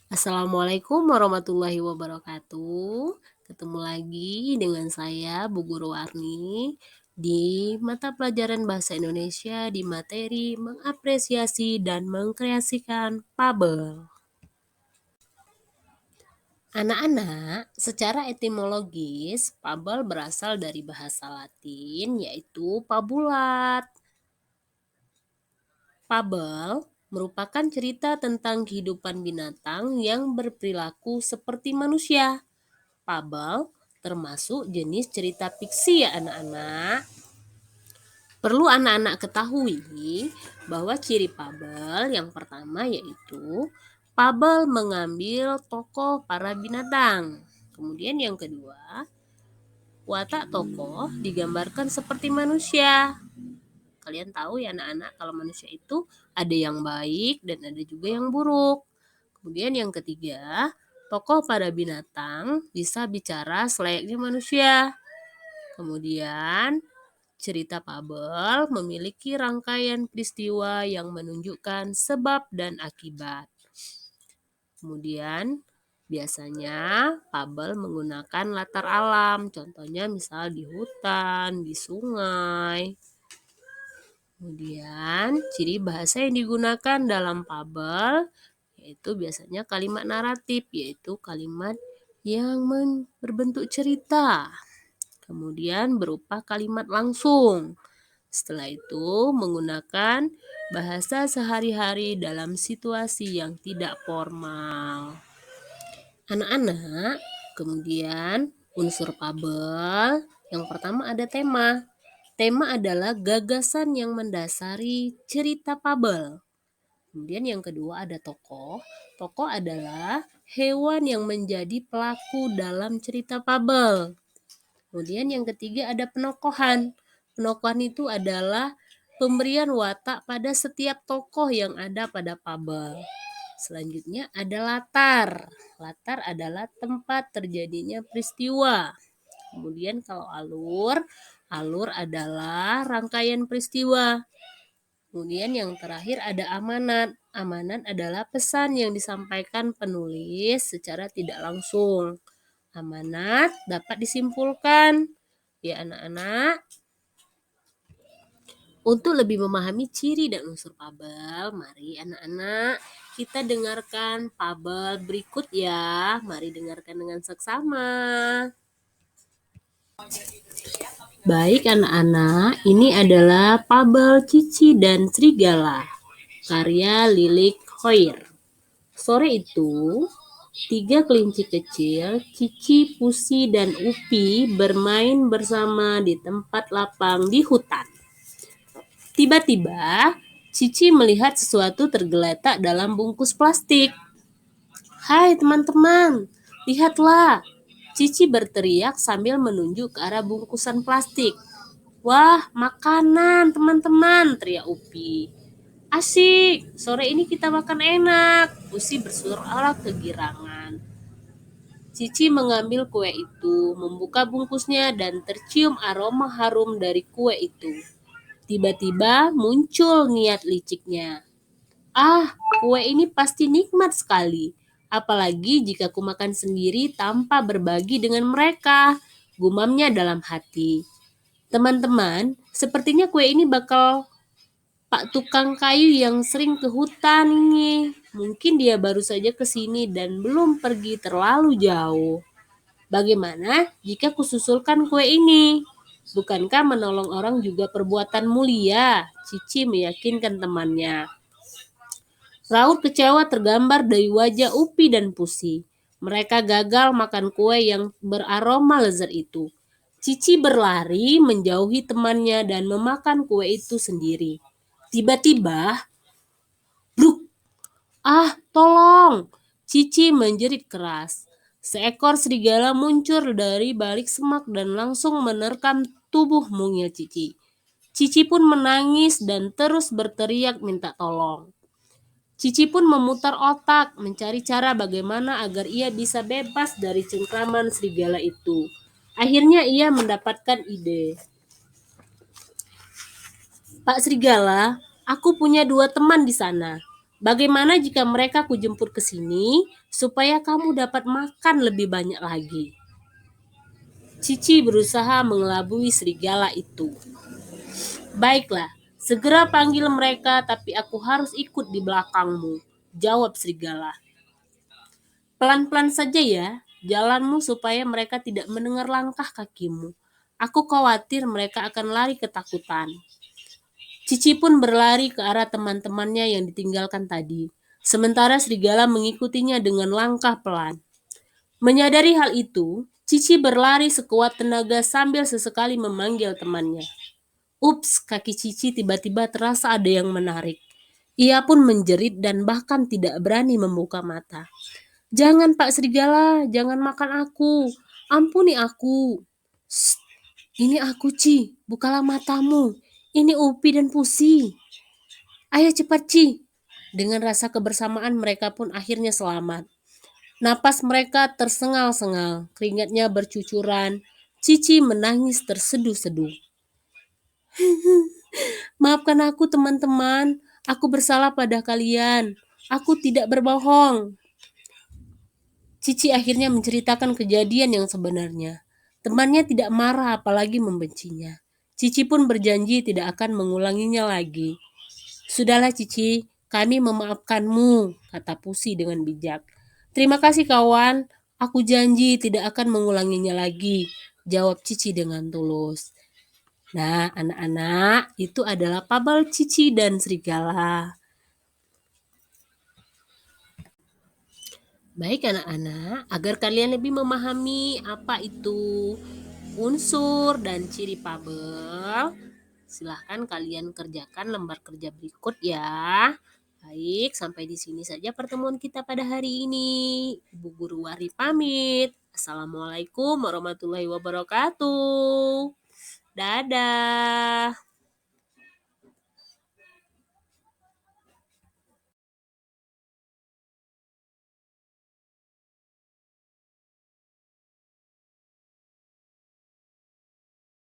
Assalamualaikum warahmatullahi wabarakatuh. Ketemu lagi dengan saya, Bu Guru Warni, di mata pelajaran Bahasa Indonesia di materi mengapresiasi dan mengkreasikan fabel. Anak-anak, secara etimologis, fabel berasal dari bahasa Latin yaitu fabulat. Fabel merupakan cerita tentang kehidupan binatang yang berperilaku seperti manusia. Fabel termasuk jenis cerita fiksi ya anak-anak. Perlu anak-anak ketahui bahwa ciri fabel yang pertama yaitu fabel mengambil tokoh para binatang. Kemudian yang kedua, watak tokoh digambarkan seperti manusia. Kalian tahu ya anak-anak kalau manusia itu ada yang baik dan ada juga yang buruk. Kemudian yang ketiga, tokoh pada binatang bisa bicara selayaknya manusia. Kemudian, cerita fabel memiliki rangkaian peristiwa yang menunjukkan sebab dan akibat. Kemudian, biasanya fabel menggunakan latar alam, contohnya misal di hutan, di sungai. Kemudian, ciri bahasa yang digunakan dalam fabel yaitu biasanya kalimat naratif, yaitu kalimat yang berbentuk cerita. Kemudian berupa kalimat langsung. Setelah itu menggunakan bahasa sehari-hari dalam situasi yang tidak formal. Anak-anak, kemudian unsur fabel yang pertama ada tema. Tema adalah gagasan yang mendasari cerita fabel. Kemudian yang kedua ada tokoh. Tokoh adalah hewan yang menjadi pelaku dalam cerita fabel. Kemudian yang ketiga ada penokohan. Penokohan itu adalah pemberian watak pada setiap tokoh yang ada pada fabel. Selanjutnya ada latar. Latar adalah tempat terjadinya peristiwa. Kemudian kalau alur adalah rangkaian peristiwa. Kemudian yang terakhir ada amanat. Amanat adalah pesan yang disampaikan penulis secara tidak langsung. Amanat dapat disimpulkan. Ya anak-anak, untuk lebih memahami ciri dan unsur fabel, mari anak-anak kita dengarkan fabel berikut ya. Mari dengarkan dengan seksama. Baik anak-anak, ini adalah fabel Cici dan Serigala, karya Lilik Hoir. Sore itu, 3 kelinci kecil, Cici, Pusi, dan Upi bermain bersama di tempat lapang di hutan. Tiba-tiba, Cici melihat sesuatu tergeletak dalam bungkus plastik. "Hai teman-teman, lihatlah!" Cici berteriak sambil menunjuk ke arah bungkusan plastik. "Wah, makanan teman-teman!" teriak Upi. "Asik, sore ini kita makan enak!" Pusi bersorak kegirangan. Cici mengambil kue itu, membuka bungkusnya dan tercium aroma harum dari kue itu. Tiba-tiba muncul niat liciknya. "Ah, kue ini pasti nikmat sekali. Apalagi jika kumakan sendiri tanpa berbagi dengan mereka," gumamnya dalam hati. "Teman-teman, sepertinya kue ini bakal Pak tukang kayu yang sering ke hutan ini. Mungkin dia baru saja ke sini dan belum pergi terlalu jauh. Bagaimana jika kususulkan kue ini? Bukankah menolong orang juga perbuatan mulia?" Cici meyakinkan temannya. Raut kecewa tergambar dari wajah Upi dan Pusi. Mereka gagal makan kue yang beraroma lezat itu. Cici berlari menjauhi temannya dan memakan kue itu sendiri. Tiba-tiba, bruk! "Ah, tolong!" Cici menjerit keras. Seekor serigala muncul dari balik semak dan langsung menerkam tubuh mungil Cici. Cici pun menangis dan terus berteriak minta tolong. Cici pun memutar otak mencari cara bagaimana agar ia bisa bebas dari cengkraman serigala itu. Akhirnya ia mendapatkan ide. "Pak Serigala, aku punya 2 teman di sana. Bagaimana jika mereka kujemput ke sini supaya kamu dapat makan lebih banyak lagi? Cici berusaha mengelabui serigala itu. Baiklah, segera panggil mereka, tapi aku harus ikut di belakangmu, jawab serigala. Pelan-pelan saja ya, jalanmu supaya mereka tidak mendengar langkah kakimu. Aku khawatir mereka akan lari ketakutan. Cici pun berlari ke arah teman-temannya yang ditinggalkan tadi. Sementara serigala mengikutinya dengan langkah pelan. Menyadari hal itu, Cici berlari sekuat tenaga sambil sesekali memanggil temannya. Ups, kaki Cici tiba-tiba terasa ada yang menarik. Ia pun menjerit dan bahkan tidak berani membuka mata. Jangan Pak Serigala, jangan makan aku. Ampuni aku. Shh, ini aku Ci, bukalah matamu. Ini Upi dan Pusi. Ayo cepat Ci. Dengan rasa kebersamaan mereka pun akhirnya selamat. Napas mereka tersengal-sengal, keringatnya bercucuran. Cici menangis terseduh-seduh. Maafkan aku teman-teman, aku bersalah pada kalian. Aku tidak berbohong. Cici akhirnya menceritakan kejadian yang sebenarnya. Temannya tidak marah apalagi membencinya. Cici pun berjanji tidak akan mengulanginya lagi. Sudahlah Cici, kami memaafkanmu, kata Pusi dengan bijak. Terima kasih kawan, aku janji tidak akan mengulanginya lagi, jawab Cici dengan tulus. Nah, anak-anak, itu adalah Fabel Cici dan Serigala. Baik anak-anak, agar kalian lebih memahami apa itu unsur dan ciri fabel, silahkan kalian kerjakan lembar kerja berikut ya. Baik, sampai di sini saja pertemuan kita pada hari ini. Ibu Guru Wari pamit. Assalamualaikum warahmatullahi wabarakatuh. Dadah.